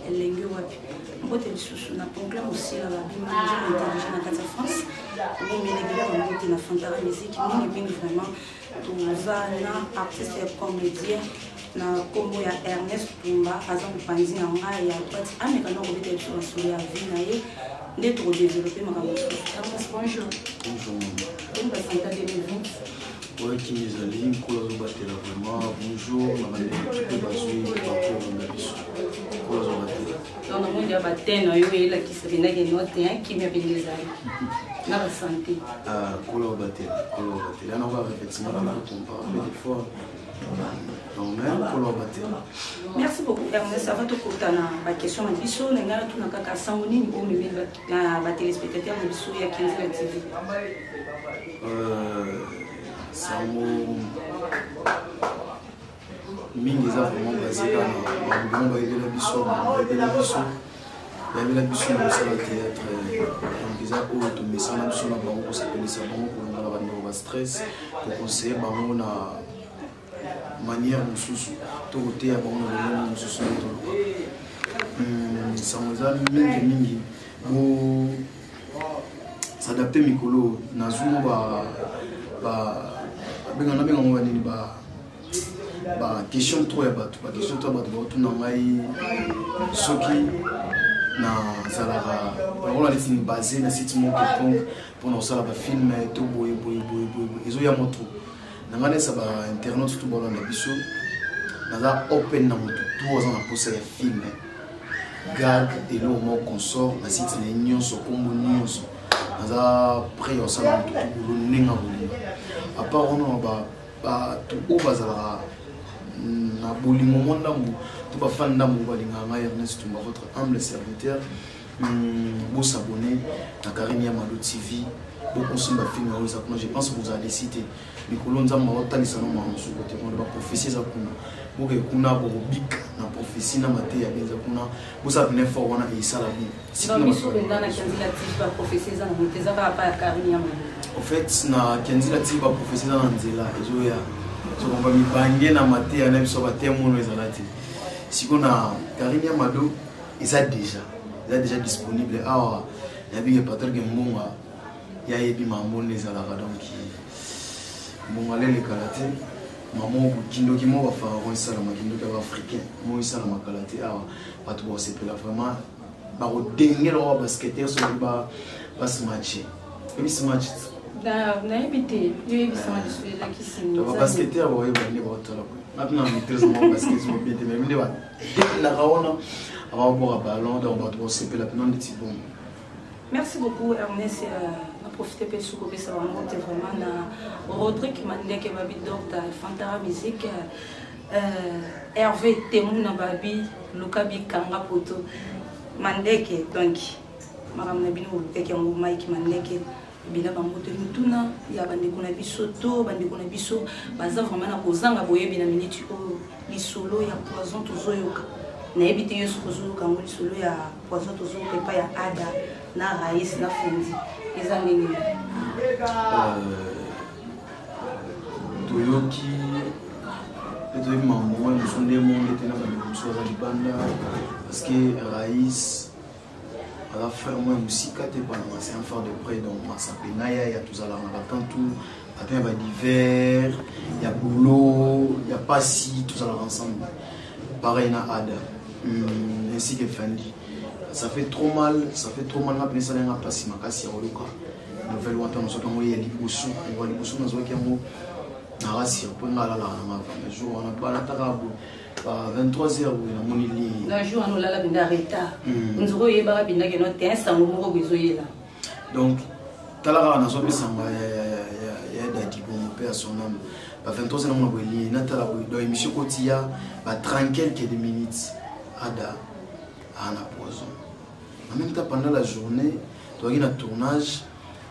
elenge wapi mbote lisusu na programme aussi la bimanja intelligent na kati France bomelegela bangote na Fantara musique mingi vraiment toza na artiste et comédien na kombo ya Ernest Tumba aza mopanzi na ngai ya twati amekana kobeta biso masolo ya vie na ye nde tokodéveloppe makambo lisusu. Bonjour. Bonjour. Basanta 2020 ouais, qui les aligne, quoi, vraiment, bonjour, madame, tu peux passer partout dans la biche. Quoi, on va dire. Non, non, il y a des thèmes, il y a qui se viennent des notes, qui me viennent des amis. Dans la santé. Ah, quoi, on va dire. Là, on va répéter, on va parler des fois. Donc, même, quoi, on va dire. Merci beaucoup, Ernest. Ça va te coûter la question de bicho, on a tout dans le cas sanguin, ou même la téléspectateur de bicho, il y a 15 TV. Sango mingi eza vraiment basé na bango bayebela biso na kosala théâtre donc eza oyo tomesana biso na bango kosepelisa bango kolonga na bandeko ba stress kokonseye bango na manière mosusu to koteya bango na lolenge mosusu na toluka sango eza mingi bo s'adapter mikolo nazumo benga nini ba question trop ya bato ba question trop bato ba tuna ngai soki na zalaka on a défini basé na site mo quelconque pour nous sala ba film to boy ezo ya moto na ngane sa ba internet tout bolanda biso na za open na moto tout za na posa ya film gag et le mo consort na site na nyonso kombo nyonso na za pré au sala moto tout ninga à part on va tout bazala na bolingo mondamu tout ba fan ndamu balinga nga Ernest Tumba votre humble serviteur vous s'abonner na Karine Yamado TV vous consommer film ça je pense que vous allez citer Nicolas Nzamba otanisa no mamusu côté on va prophétie za kuna boke kuna bo bik na prophétie na mate ya benza kuna vous savez fort wana et ça la vie si on biso bendana candidatif ba prophétie za muteza ka pa Karine Yamado. En fait, na Kenzi la tiba professionnel en Nzela ezoya so on va mi bange na mate ya na biso ba témoin ezalati si qu'on a Karine Yamado est déjà disponible awa ya bi patel gembonga ya yebi mamon ezalaka donc bon aller les karaté maman kindo ki mo ba fa on sala makindo ka africain mo sala makalate awa bato bo sepela vraiment ba ko dengelo basketeur so ba match et ce match na habité il ça m'a dit là qui signe le basketteur va y venir autour là maintenant on maîtrise mon basket sur bien mais me va la raona avant pour un ballon donc on va trop se la non petit bon. Merci beaucoup Ernest on a profité pour ce que ça va monter vraiment na Rodrigue Mandeke babi docteur Fantara musique Hervé Temou na babi Lukabi Kanga poto Mandeke donc madame Nabino Lukabi en Mike Mandeke bila bangoto mutuna ya bandeko na biso to bandeko na biso baza vraiment na kozanga boyebi na minute o lisolo ya poison tozoyoka na ebite yo sokozoyoka ngo lisolo ya poison tozoyoka pa ya ada na raïs na fundi eza nini toyoki peut-être maman nous sommes des monde était na bandeko so za libanda parce que raïs à la faire moi musique à c'est un fort de près donc ça penaya il y a tout ça là on attend tout attend il y a d'hiver il y a boulot il y a pas si tout ça là ensemble pareil na ada ainsi que Fendi ça fait trop mal na pensa na passer makasi ya oluka nouvelle wata nous sommes envoyé liboso on va liboso nous voit qu'il y a mo na rasi pour ngala la na jour on a pas la tarabu 23h ou na monili la jour on la binda retard nzoko yeba binda ke no tensa ngomoko bizoyela donc talara na so bisanga ya dadi bon père son âme 23h na monili na tala do émission kotia ba tranquille que des minutes ada ana poison en même temps pendant la journée toi il y a un tournage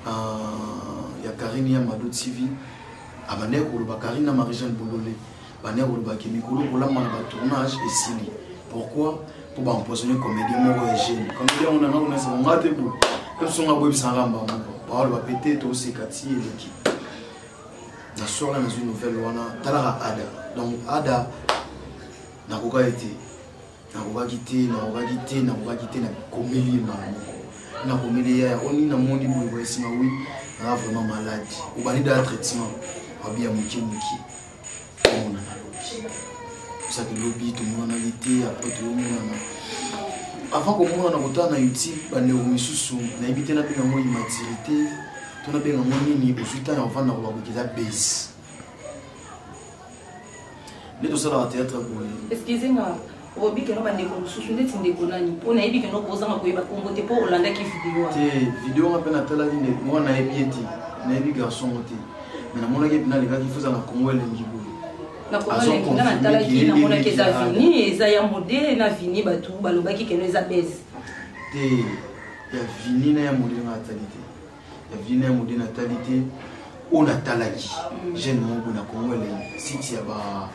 il y a Karine Yamado TV abane ko ba Karine na Marie-Jeanne Bololé bane ko ba kimikolo ko la mana ba tournage et sili pourquoi pour ba empoisonner comédien mo jeune comédien on a na ça ngate pour comme son abo bisanga mbamba ba ba péter to c'est kati et l'équipe na sort là dans une nouvelle wana tala ada donc ada na ko été nakobaki te na komeli moko na komeli ya oni na mondi boye boye singa oui na vraiment malade obani da traitement abia muki on a lobby ça que lobby tout monde a été après tout le monde avant que on a kotana na YouTube bane omisusu na ibite na pinga mo immaturité to na pinga mo nini osuta ya vana ko bakiza base les deux salles à théâtre excusez-moi obi ke no bande ko susu ndeti ndeko nani pona ebi ke no koza ma koyeba kongo te po olanda ki vidéo te vidéo ma pena tala ni moi na ebieti na ebi garçon te mais na mona ke pina le gars qui faisait na Congo lengi bo na Congo lengi na tala ki na mona ke za vini eza ya modèle na vini batu balobaki ke no eza base te ya vini na ya modèle na talité ya vini na modèle na talité on a talaki jeune mongo na Congo lengi siti ya ba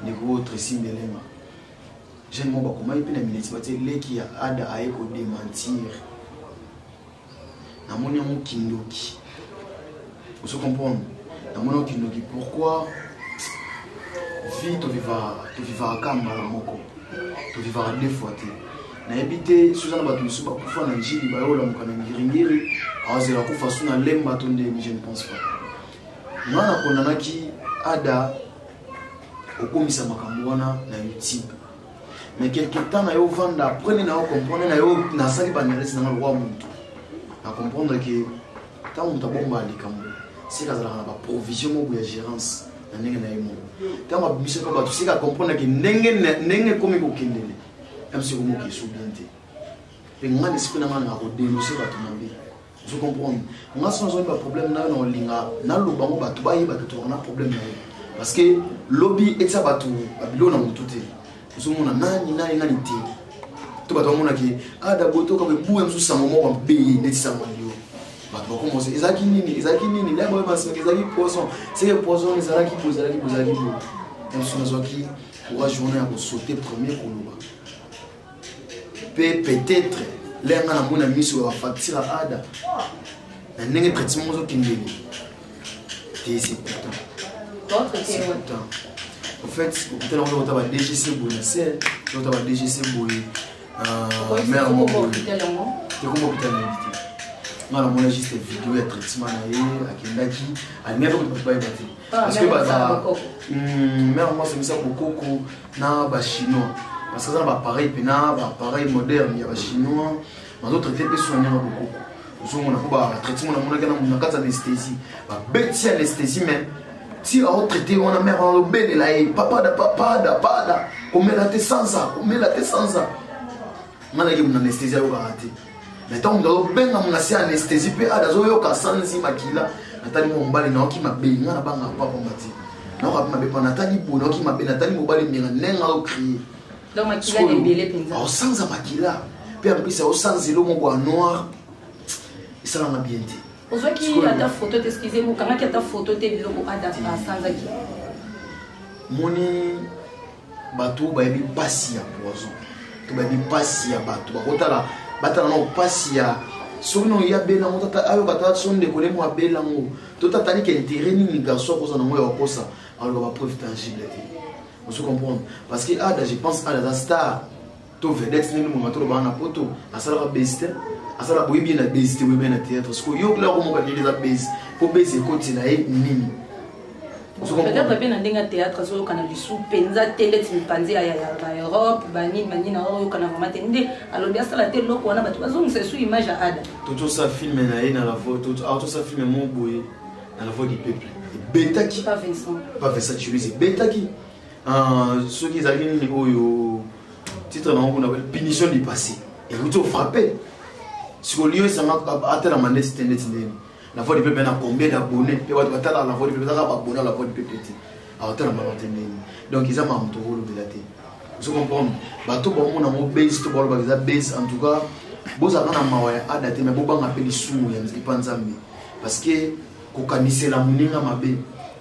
les gros tressis melema jeune mongo comment il peut na minute bati leki ya ada aiko démentir na moni mo kindoki vous comprenez na moni kindoki pourquoi vie to vivra kamba la moko to vivra deux fois te na ebité suzana batu suba kufa na njili ba yola mukana ngiringiri azela kufa suna lemba tonde je ne pense pas ngana konanaki ada okomisa makambo wana na YouTube mais quelque temps na yo vanda prenez na comprendre na yo na sali banelesi na roi muntu na comprendre que tant on tabomba likambo c'est ka zala na ba provision mo ya gérance na ndenge na yemo tant ma mission ko ba tu sika comprendre que ndenge komi ko kendele même si ko mo ki soubiente pe ngani sikuna ngana ko dénoncer ba tumambi je comprends nga sans un problème na no linga na luba mo ba tu ba yiba to na problème na parce que lobby et ça batu babilo na mututé uzumuna nani te to batu mona ki ada boto ka buwe msusa momo wa be netisa mondio batu commencer ezaki nini là boy parce que ezaki poison c'est que poison ezaki bo même si nous qui pour journée à sauter premier koloba peut-être lenga na mona miso wa fatira ada na ndenge traitement zo kindeli te c'est en fait, on a DGC Bonacé, on a DGC Boy, mère mon boy. C'est comme hôpital invité. Moi, on a juste une vidéo de traitement à Kendaki, à n'importe quoi parce que mère moi c'est ça beaucoup na ba chinois parce que ça va pareil pena ba pareil moderne ya ba chinois mais d'autres traités soigner beaucoup. On a pas traitement on a quatre anesthésie, ba bête anesthésie mais si on traité on a mère on le là papa da comme la tête sans ça on a qui une anesthésie au raté mais tant on doit bien on a si anesthésie pe ada zo yo ka sanzi makila natali mo mbali na oki mabenga na banga papa ngati na ko mabe pa natali bo na oki mabe natali mo bali minga nenga o crier donc makila lebele penza au sans makila pe en plus au sans zelo mo bois noir ça va bien dit. Aujourd'hui, il y a ta photo, excusez-moi, comment il y a ta photo, tu es biloko adapté à Sanzaki. Moni bateau, bah il passe à poison. Tu vas passe à bateau. Bah quand là, bateau non passe à. Sono ya bela mo tata ayo kata son de kole mo bela mo. Tota tani ke intérêt ni garçon ko na mo ya kosa. Alors va preuve tangible. Vous comprenez? Parce que ada je pense à la star. Tu vedette ni mo matolo ba na poto. Asala beste. Asala boyi bien na base boyi bien na théâtre parce que yo là comment va dire la base pour base côté na nini peut-être bien na ndinga théâtre so kana lisu penza télé timpanzi ya Europe bani na yo kana vraiment tende alors bien ça la télé loko wana batu bazong c'est sous image à ada tout ça film na la voix tout ça film mon boy na la voix du peuple beta qui pas Vincent tu les beta qui ceux qui avaient ni oyo titre na on appelle punition du passé et vous te frappez. Si au lieu ça m'a atteint la manette c'était net la voix du peuple a combien d'abonnés et va atteindre la voix du peuple ça va abonner la voix du peuple atteint la manette donc ils ont un tour le délaté vous comprenez bateau bon on a mon base to ball base en tout cas vous avez un mauvais adapté mais vous bang appelé sous il pas nzambe parce que kokanise la muninga mabe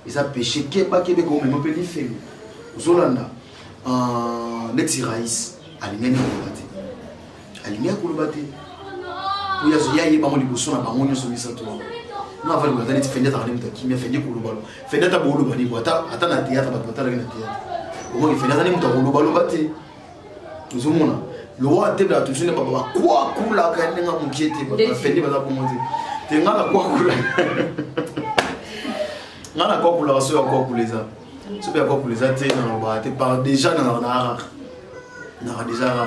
et ça péché keba kebe ko même peut faire zolanda les raïs aligné kolobate il y a des gens qui sont en train de se faire des choses. Nous avons des gens qui sont en train de se faire des choses. Nous avons des gens qui sont en train de se faire des choses. Nous avons des gens qui sont en train de se faire des choses. Nous sommes le roi de la touche n'est pas quoi coula quand il y a un moukier te fait pas pour monter. Tu as quoi coula. On a quoi coula sur quoi pour les a. Ce pas quoi pour les a tu parles déjà dans la déjà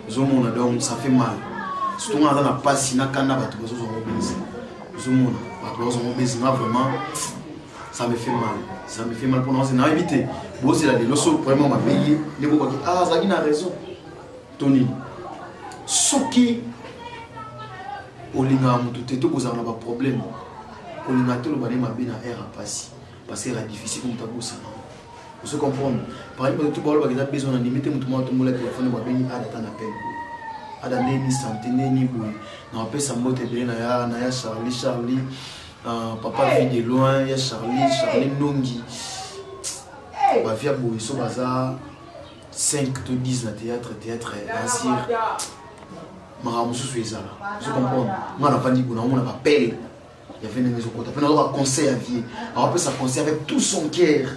nous sommes donc ça fait mal. Surtout on a pas si na kana ba tu besoin de obéir. Nous sommes pas besoin d'obéir vraiment. Ça me fait mal. Ça me fait mal pour nous. C'est n'a éviter. Bon c'est la leçon vraiment m'a payé. Les beaux qui ah Zagui a raison. Tony. Soki olinga mutu teto kozana ba problème. Olinga telo bale ma bina air a passer parce que c'est difficile comme ta bossa. Vous se comprendre. Par exemple tout bolo ba besoin de limiter mutu mo to mo le téléphone ba beni ada ta appel. Ada ni santé ni boy. Na appel sa moto de na ya Charlie. Papa vit de loin, il y a Charlie Nongi. Ma vie a bourré sur bazar 5 ou 10 dans théâtre dansir. Ma ramoussou sur les là. Je comprends. Moi, on a pas dit qu'on a pas pelle. Il y avait une maison côté. Après, on a un conseil à vie. On a un conseil avec tout son cœur.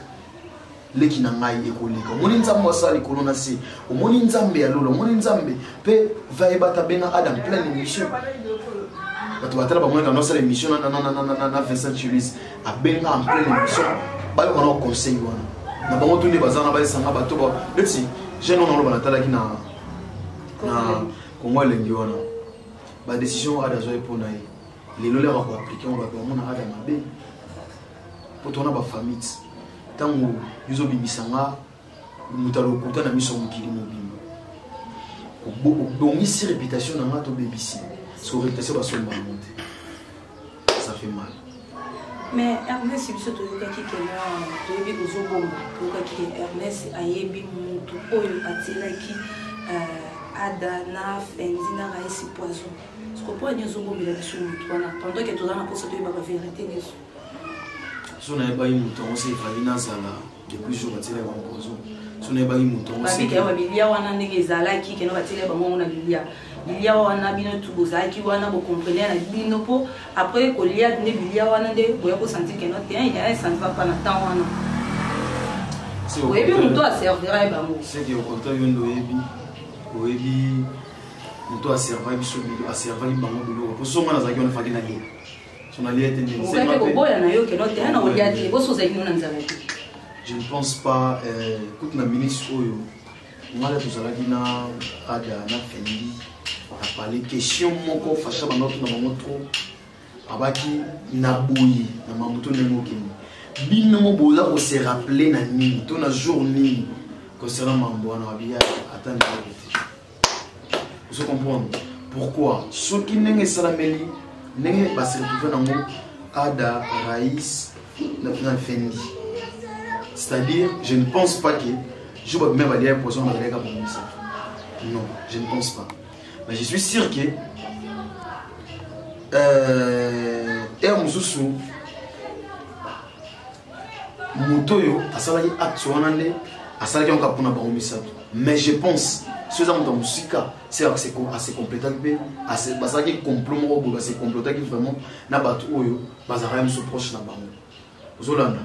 Les qui n'ont pas école. Mon inzambe ça les colonnes assez. Au mon inzambe à l'eau, mon inzambe. Pe va y battre ben Adam plein d'émissions. Tu vas te dire que dans cette émission, na Vincent Chulis a bien en pleine émission. Bah on a un conseil wana. Na bango tous les bazar na ba sanga bato ba. Let's j'ai non on va tala ki na Congo lengi wana. Ba décision a déjà pour naï. Les lolé va appliquer on va on a ada mabe. Pour ton ba famille. Tango yuzo bimisanga mutalo kuta na miso mukili mobimba. Bon ici réputation na ngato BBC. Sur réputation va seulement monter. Ça fait mal. Mais Ernest, si vous avez dit que vous avez Ernest a yebi mutu oyo atila ki ada na fendi na raisi poison. Ce qu'on peut dire zobo bila sur mutu wana pendant que tout ça na posa to ba vérité neso. So na ba mutu on se fali na sala depuis jour atila ba poison. So na ba mutu on se ba bilia wana ndenge zala ki keno atila ba ngona bilia. Bilia wana bino tubozaki wana bo comprendre na bino po après ko lia ne bilia wana de boya ko sentir que notre terrain ça ne va pas na temps wana. C'est au contraire. Oui, muto a servira ba mo. C'est que au contraire yondo yebi muto a servira biso a servira bango bilo. Pour so mana zaki on fa kina lia. So na lia tende. C'est pas ko boya na yo que notre terrain na olia ti bo so zaki nona nzala. Je ne pense pas écoute na ministre oyo. Ngala tuzalaki na ada na fendi. On a parlé question moko facha banoto na bango abaki na boyi na mamuto na ngokeni bino mo boza ko se rappeler na nini to na journée concernant mambo na biya atani ba. Vous comprenez pourquoi ceux qui n'engé salameli n'engé ba se retrouver na ngo ada Raïs na fendi. C'est-à-dire je ne pense pas que je vais même aller à poisson dans les gars pour ça. Non, je ne pense pas. Mais je suis sûr que Mususu Mutoyo asalaki action nande asalaki on kapuna ba omisato. Mais je pense ce genre de musique c'est assez complété assez basaki complot mo bo assez complété qui vraiment na batu oyo bazara mso proche na bango. Ozolanda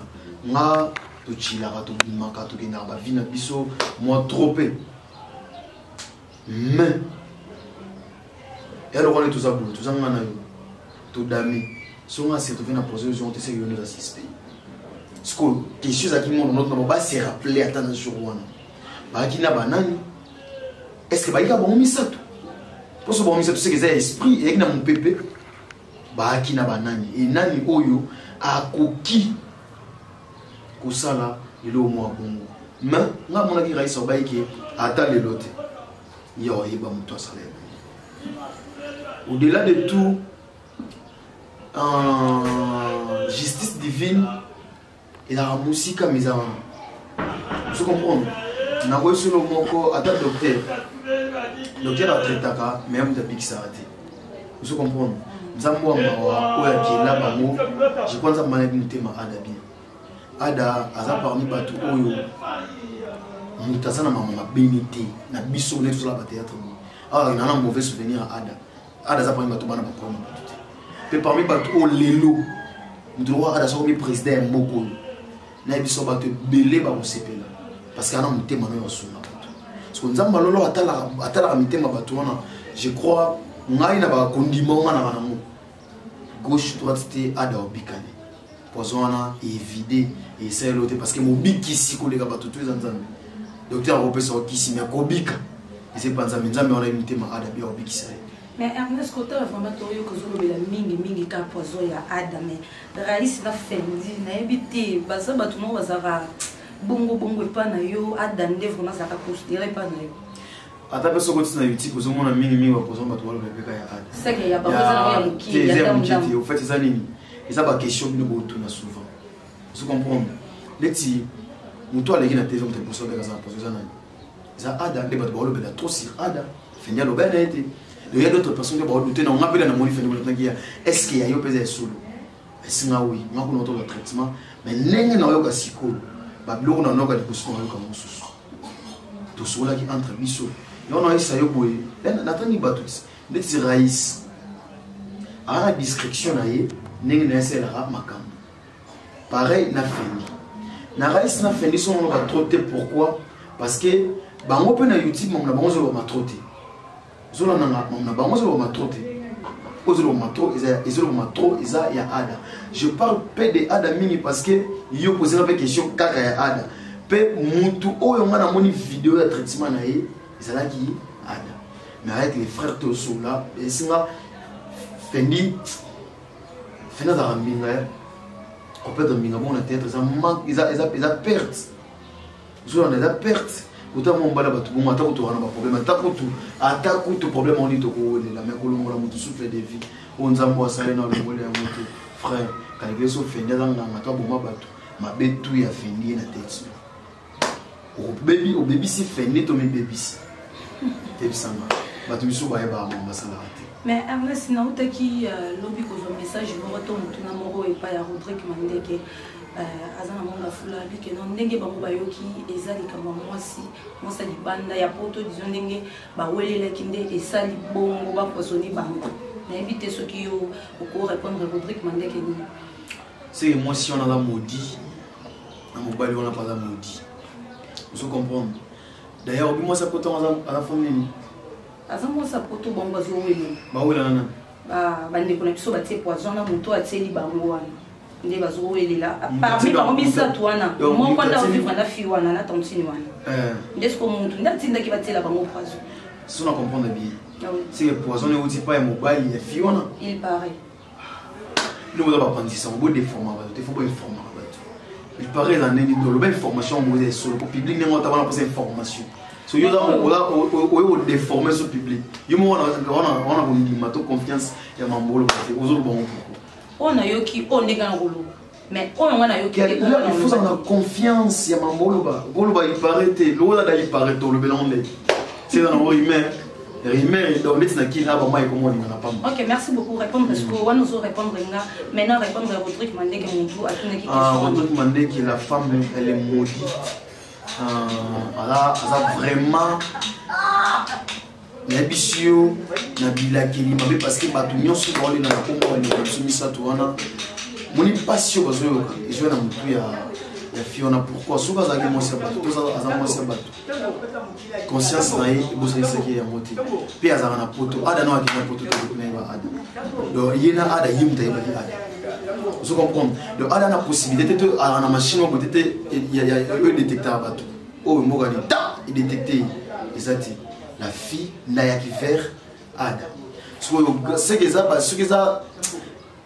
nga to chilaka to bimaka to kena ba vina biso moi tropé. Mais et alors on est tous à bout, tous en main, tout d'amis. Si on a cette position, on essaie de nous assister. Ce que les choses qui montrent notre nom, c'est rappeler à tant de jours. Bah qui n'a pas nani. Est-ce que bah il y a bon misato? Pour ce bon misato, c'est que c'est esprit et que n'a mon pépé. Bah qui n'a pas nani. Et nani oyo a koki. Kosala il est au moins bon. Mais n'a mon avis raïs au baï qui attend les lots. Il y a eu bah mon toi salaire. Au-delà de tout, justice divine et la musique à mes amants. Vous comprenez? Je suis sur le mot à ta docteur. Docteur a traité ça, mais il a piqué ça. Vous comprenez? Je pense que je suis Ada, Ada parmi Batou Oyo. Moutazana m'a bénité. Na biso net sur la théâtre. Ah, il y a un mauvais souvenir à Ada. Ada za parmi Batou bana ba problème. Pe parmi Batou Lelo. Nous devons Ada so mi président Moko. Na biso Batou belé ba mo sepela. Parce que ana muté mano yo suna Batou. Ce que nzamba lolo atala mitema bato wana je crois ngai na ba condiment na banamo gauche droite te ada obikane poison wana évidé et ça l'autre parce que mon bikisi koleka bato tous nzambe docteur repesa okisi mais kobika et c'est pas nzambe nzambe wana mitema ada bien obikisa. Mais Ernest Kota vraiment toyo ko zolo bela mingi ka poison ya ada mais raïs na fendi na ebité basa bato no bazara bongo pas na yo ada nde vraiment ça ka considérer pas na yo ata peso ko tsina YouTube zo mona mingi wa poison bato wala beka ya ada c'est que ya ba poison ya muki ya muki au fait ça nini et ça ba question de retourner souvent vous comprenez leti muto aleki na tv mte poso beka za poison nani za ada de bato wala bela trop sur ada fenya lo bena été. Il y a d'autres personnes qui ont douté, on appelle dans mon livre, est-ce qu'il y a eu des solo? Est-ce qu'il y a eu un traitement? Mais n'est-ce pas un psychologue? Babylone n'a pas de position comme un sous. Tout cela qui entre biso. Et on a essayé de voir. Nathalie Batouts, les raïs. À la discrétion, n'est-ce pas essayé de faire macam. Pareil, n'a fini. Na raïs n'a fini, on va trotter. Pourquoi? Parce que, on peut na YouTube, on a besoin de trotter. Zola nanga na bango zo ma troté ozolo ma tro isa ya ada je parle peu de ada mini parce que yo poser une question kaka ya ada pe mutu oyo ngana moni vidéo ya traitement na ye ezala ki ada mais avec les frères Tosso là esinga fendi fena za minga on peut de minga bon tête ça manque isa perte zola na perte. Autant mon bala batu bon ata kuto wana ba problème ata kuto problème on dit to ko la mais ko longola mutu souffle de vie on nzambo asale na longola ya mutu frère quand il so fenda dans na ka boma batu ma betu ya fendi na tête o baby si fendi to me baby si te bisanga batu biso ba yeba mo masala ate. Mais Ernest na utaki lobby ko message mo to mutu na moro e pa ya Rodrigue Mandeke azana monga fula bike non ndenge bango bayoki ezali kama mwasi libanda ya poto disons ndenge bawelela kinde esali bongo ba poisonner bango na éviter ce qui au ko répondre Rodrigue Mandeke ni c'est émotion na la maudit na mobali on a pas la maudit vous comprenez d'ailleurs moi ça poto à la famille azamo sa poto bongo zo wele ba wela nana ba ndeko na biso batie poison na moto ateli bango wana nde bazowelela parmi bango misatu wana moko nda ovivre na fi wana na tontini wana ndesko muntu nde atindaki batela bango poison si on comprend bien c'est le poison ne outil pas mobile il fi wana il paraît le mot d'apprentissage on peut déformer il faut pas informer il paraît dans les de la information on sur le public n'est pas avoir passer information so yo on déformer ce public yo on a une confiance ya mambolo aux autres bon on a yoki on est dans rolo mais on a yoki il faut avoir confiance ya mamboloba boloba il paraît l'ola da il paraît le belonde c'est dans le rimer donc les na qui là ba mai comme on n'a pas. OK, merci beaucoup répondre parce que on nous répondre maintenant répondre à Rodrigue Mandeke Mundu à toute une question. Rodrigue Mandeke la femme elle est maudite. Elle a vraiment Nabisio, Nabila Kili, parce que Batunion se voit dans la pompe, on est soumis ça tout wana. Mon passion parce que je vais dans tout ya Fiona pourquoi souvent ça moi c'est bateau, tout ça moi c'est bateau. Conscience na yi bosse ce qui est monté. Puis azara na poto, ada na ki na poto to na ba ada. Donc yena ada yimta ba ada. Vous comprenez? Donc ada na possibilité de na machine au côté il y a un détecteur bateau. Oh mo gani ta il détecter exact. La fille n'a qui vers Ada. Ce que ça,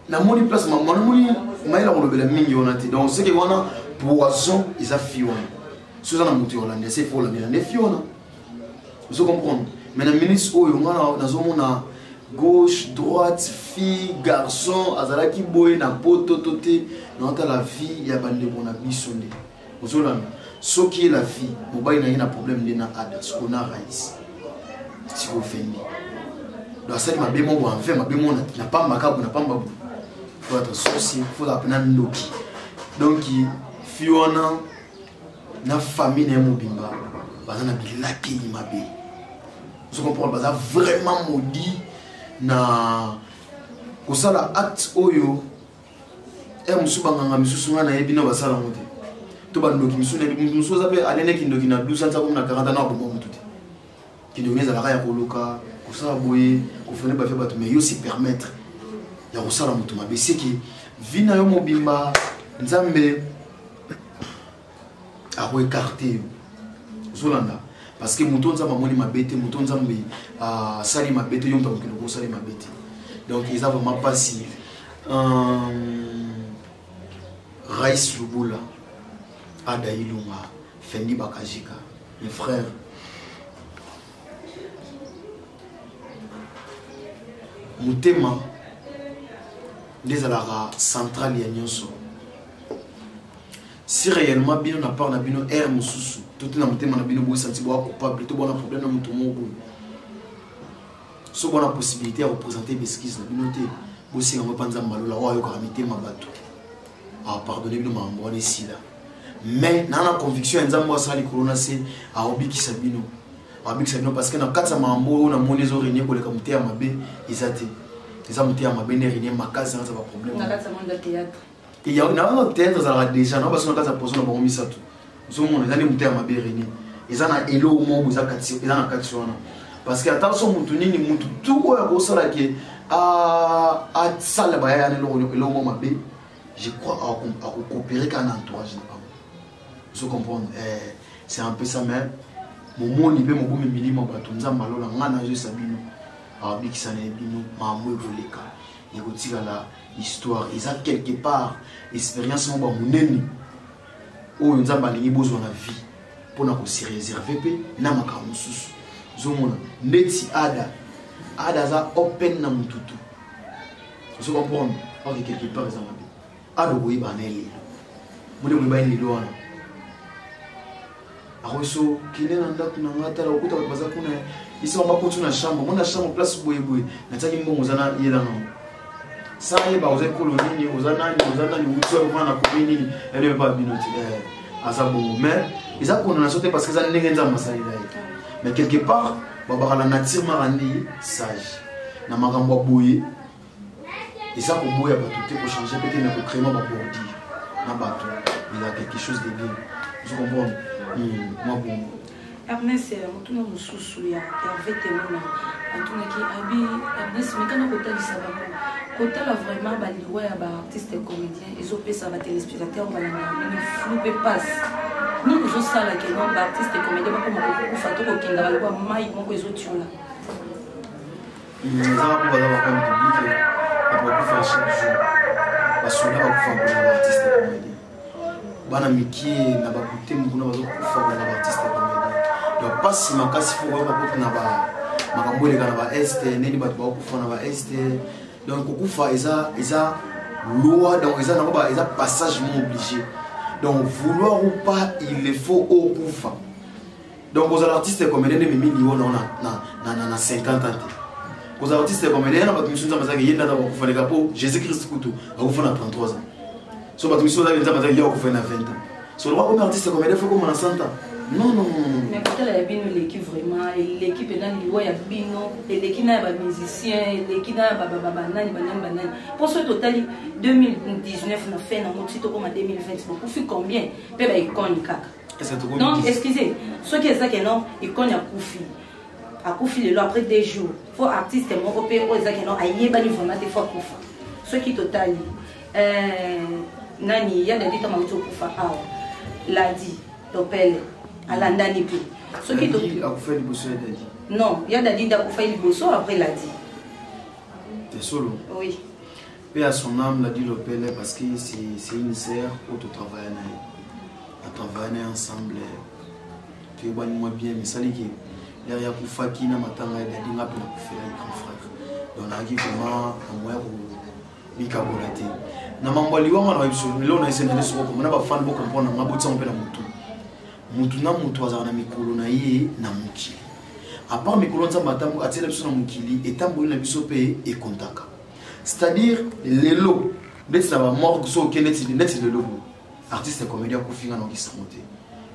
na moni place maman moni maïla on le mingi on a dit donc ce que on a poison ils a fiona. Sous un mouton hollandais c'est pour la bien fiona. Vous comprenez? Mais la ministre oh on a dans zone gauche droite fille garçon azalaki boy na poto toté dans la vie il y a bande on a bisonné. Vous comprenez? Ce qui est la fille, mobile n'a pas problème de na Ada, ce qu'on a raïs. Si vous faites donc ça m'a bien mon fait m'a bien mon n'a pas macabre n'a pas babou faut être souci faut la peine ndoki donc Fiona na famille na mobimba bazana bilaki ni mabe vous comprenez baza vraiment maudit na kosala acte oyo musubanga misusu ngana yebina basala mote to bandoki misu na misu zabe alene kindoki na 12 ans comme na 40 ans na bomo mututi qui nous met à la raya koloka ko ça boye ko fene ba fait bato mais yo se permettre ya ko sala mutu mabe c'est que vina yo mobimba nzambe a ko écarter zolanda parce que mutu nzamba moni mabete mutu nzambe a sali mabete yo mpa ko sali mabete donc ils ont vraiment pas si Raïs Lubula Ada Ilunga Fendi Bakajika mes frères Mutema des alara centrale ya nyonso si réellement bino na part na bino air mususu tout na mutema na bino bo senti bo coupable tout bon problème na mutu moko so bona possibilité à représenter besquise na bino te bo si on panza malola wa yo ka mitema bato a pardonner bino mambo na ici là mais na conviction nzambo sali corona c'est a obiki sabino parce que dans 4 mambo on a mon les origines pour les comité à mabe isate les amité à mabe ne rien makazi ça pas problème na 4 monde de théâtre il y a un théâtre ça déjà non parce que dans 4 personnes ba omi ça tout so mon les amité à mabe rien ils en a elo mo buza kati ils en a kati wana parce que attention mutu nini mutu tout ko ya ko sala ke a sala ba ya ne lo mo mabe je crois à coopérer qu'un entourage n'est pas vous comprenez c'est un peu ça même mon niveau mon bon minimum bato nzamba lola ngana je sabino abikisa na bino mamwe voleka et kotika la histoire ils a quelque part expérience mo ba muneni o nzamba lingi besoin na vie pour na ko se réserver pe na makamu susu zomona ndeti ada za open na mututu vous comprenez parce que quelque part ça m'a ado boyi baneli mode boyi baneli wana aroso kile na ndako na ngata la okuta baza kuna ici on va continuer na chambre mon chambre place boye nataki mbongo zana yela non ça y ba oze kolonini ozana ni utso na komini elle pas binoti azabo mais ils a qu'on sauté parce que ça n'engenza masali là mais quelque part baba la nature marandi sage na makambo boye et ça pour boye ba tout pour changer peut-être na créer ma bordi na bato il a quelque chose de bien je comprends. Moi bon Ernest mutuna mususu ya vetemona atunaki abi Ernest mekana kotali sababu kotala vraiment baliwa ya ba artiste comédien ezopesa ba téléspectateur bana na flou pe passe nous zo sala ke non ba artiste comédien ba koma ko fato ko kinda balwa mai moko ezotiola ça va pour ba comme public après pour faire chaque jour parce que là on fait pour artiste comédien bana miki na ba kuté mukuna bazo kufa na ba artiste comédien donc pas si makasi faut ba ko na ba makambo le kana ba est neni ba kufa na ba est donc kufa eza loi donc eza na ba eza passage non obligé donc vouloir ou pas il le faut au kufa donc aux artistes comédiens mimi ni on na 50 ans aux artistes comédiens na ba mission za mazaki yenda ba kufa le kapo Jésus Christ kutu akufa na 33 ans. So ba mission za benza mazaki ya kufa na 20 ans. So le roi artiste comédien faut comme na 100 ans. Non. Mais quand elle a bien l'équipe vraiment, l'équipe est dans le roi, il y a Bino, et l'équipe n'a pas musicien, l'équipe n'a pas banane. Pour ce total, 2019, on a fait un autre site comme en 2020, vous faites combien? Peut-être qu'il y a non, excusez, ce qui est ça que non, il y a Koufi. À Koufi, après 2 jours, il faut artiste, mon repère, il y a non, il y a vraiment des fois Koufa. Ce qui est total, Nani, il y a des gens qui ont Koufa, l'a dit, Topel. Alandani peu. Ce qui est non, il y a Dadi Dakoufa Liboso après l'a dit. T'es solo? Oui. Paix à son âme, l'a dit Lopele, parce que c'est une sœur où tu travailles. On travaille ensemble. Tu es moi bien, mais ça dit que derrière Koufa qui n'a pas de Dadi n'a pas faire un grand frère. Donc on a dit vraiment un moyen où il cabolaté. Na mambaliwa mwana wa ibso, leo na essayé de se comprendre, na ba fan bo comprendre, na botsa on peut la mutu. Mutu na mutu azana mikolo na ye na mukili. À part mikolo nza matambo atela biso na mukili etambo na biso pe e kontaka. C'est-à-dire lelo ndeti na ba morgue so keneti ndeti lelo. Artiste comédien kufinga na kisamote.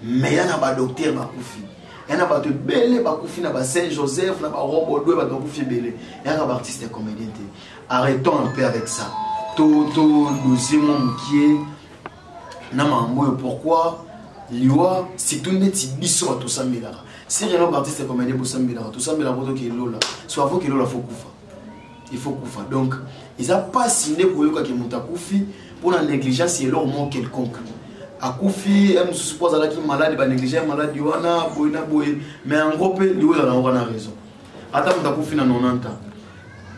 Mais yana ba docteur ba kufi. Yana ba te belé ba kufi na ba Saint Joseph na ba Robo ba kufi belé. Yana ba artiste comédien te. Arrêtons un peu avec ça. Toto nous aimons qui na mambo pourquoi Liwa, c'est tout net biso tout ça melara. si rien artiste comédien pour sambela tout sambela pour que lola soit faut que lola faut kufa il faut kufa donc ils a pas signé pour yoka que monta kufi pour la négligence et leur mot quelconque a kufi elle se suppose là qui malade ba négliger malade wana boina boy mais en gros pe lui on a raison attends monta kufi na 90 ans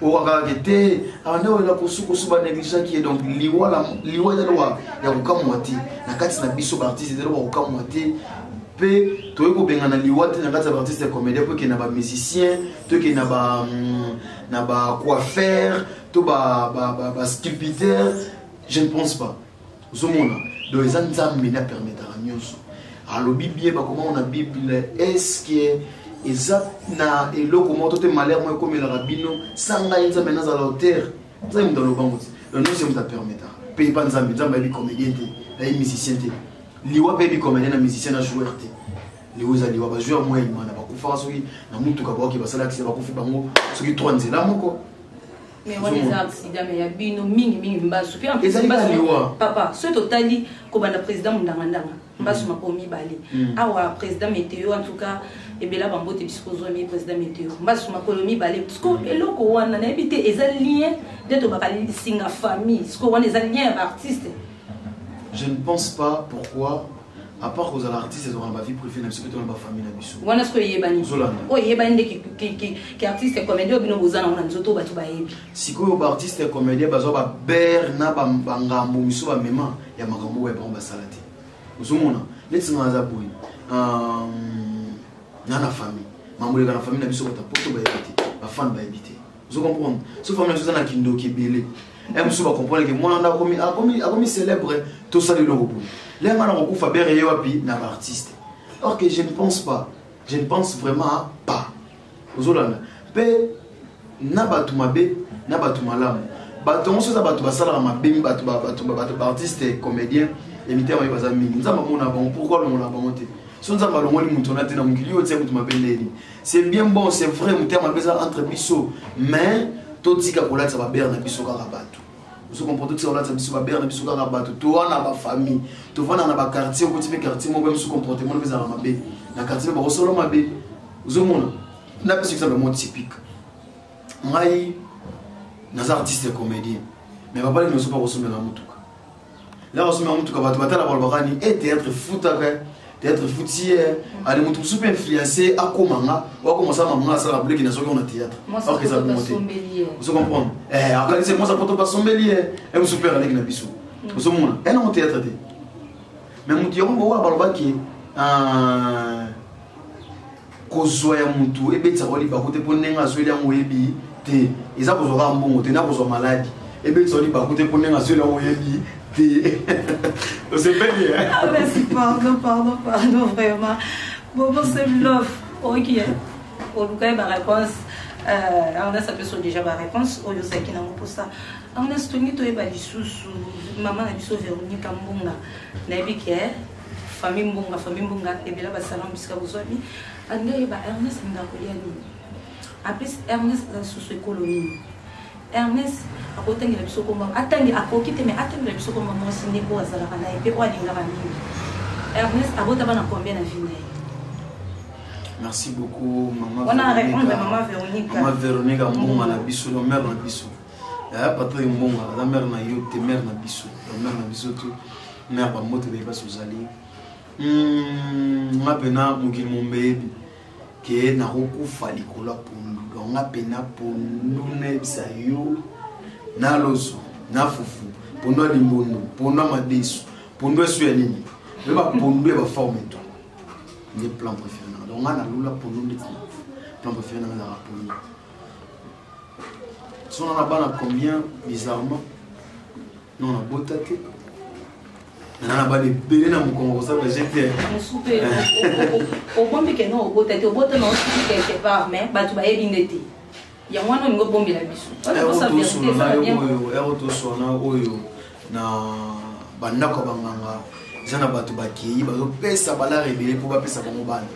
oka kete anawe la kusuku suba négligence qui est donc liwa ya kukamwati na kati na biso artiste de lo kukamwati pe to ko bengana liwate na kati ya artiste comédien pe ke na ba musicien to ke na ba coiffeur to ba sculpteur je ne pense pas zomona do ezanzambe na permettre à nyonso alobi bien ba comment on a bible est-ce que eza na eloko moto te malheur moi comme la rabino sanga nzambe na za la hauteur nzambe dans le bango donc nous sommes ta permettre pe pas nzambe bi comédien te ay musicien te liwa pe bi comédien na musicien na joueur te liwa za liwa ba joueur moi imana ba kufa soki na mutu ka ba ki ba sala ki ba kufi bango soki 3 nzela moko mais on est accident mais ya bino mingi mbasu puis en plus papa ce totali ko banda président mundanga mbasu makomi bale awa président météo en tout cas et bela bambo te biskozo mi président météo mbasu makolomi bale parce que eloko wana na habité eza lien d'être bakali singa famille parce que wana eza lien artiste. Je ne pense pas pourquoi à part aux artistes ils ont ma vie privée parce que dans ma famille na biso wana ce que yebani o yebani qui artiste comédien bino bozana wana nzoto batu bayebi siko ba artiste comédien bazo ba ber na ba ngambo miso ba mema ya makambo ya ba salati uzumona letsinga za boy na famille mamule kana famille na biso bata poto ba yebite ba fan ba yebite vous comprenez ce famille na na kindo kebele et muso ba comprendre que moi on a commis célèbre tout ça le logo les gens ont fait bien et na artiste or que je ne pense vraiment pas aux olanda pe na batu mabe na batu malamu batu on se za batu basala mabe batu artiste comédien imiter ba bazami nzamba mona bon pourquoi le mona bon te son nzamba lo ngoli mutu na te na mukili yo tse mutu mabe ndeni c'est bien bon c'est vrai mutu mabe za entre biso mais tout tika kola tsa ba ber na biso ka batu vous comprenez que c'est là ça biso ba ber na biso ka batu to wana ba famille to vana na ba quartier ko tipe quartier mo même sous comportement na za mabe na quartier ba solo mabe vous mona na biso ça vraiment typique ngai na artiste comédien mais ba bali no so pas ressemble na mutuka là ressemble na mutuka batu batala ba bakani et théâtre théâtre foutier allez mutuka super influencé à komanga wa commencer à manga ça rappeler qu'il na soki on a théâtre alors que ça monter vous comprenez après c'est moi ça porte pas sommelier et vous super avec na biso vous mona et non théâtre mais mutu yo ngo wa balobaki kozwa ya mutu ebetsa ko liba kote ponenga zweli ya moyebi te eza kozwa mbongo te na kozwa maladi ebetsa liba kote ponenga zweli ya moyebi te c'est pas bien ah merci pardon vraiment bon c'est love ok au cas ma réponse on a ça peut déjà ma réponse au ça qui n'a pas ça on a stoni to eba lisusu maman na biso Véronique Mbonga na biki famille Mbonga et bien là salam bisika bozoni ande ba Ernest Ndakoliani après Ernest la sous colonie Ernest akotangi la biso komba atangi akokite mais atangi la biso komba mo sine ko azala kana et puis o alinga mingi Ernest abota bana combien na vie. Merci beaucoup maman. On a répondu à maman Véronique. Maman Véronique Mbonga na biso la mère na biso. Ya patro Mbonga la mère na yo te mère na biso. La mère na biso tout mère ba moto be ba sozali. Ngapena mukili mombebi ke na kokufa likola pundu donc ngapena pundu nebisa yo na loso na fufu pundu limbondo pundu madesu pundu esu ya nini ba pundu ba forme tout les plans préférés donc on a lula pundu de plan préféré na la pundu son on a pas combien bizarrement non on a botaté nana ba libéré na mukongo ça va jeter super au bombe que non au botaté non quelque part mais ba tu ba ebindete ya mwana ngo bombe la biso ça vérité to sona oyo na bandako banganga zana batu bakei bazo pesa bala rebele pour ba pesa bango bana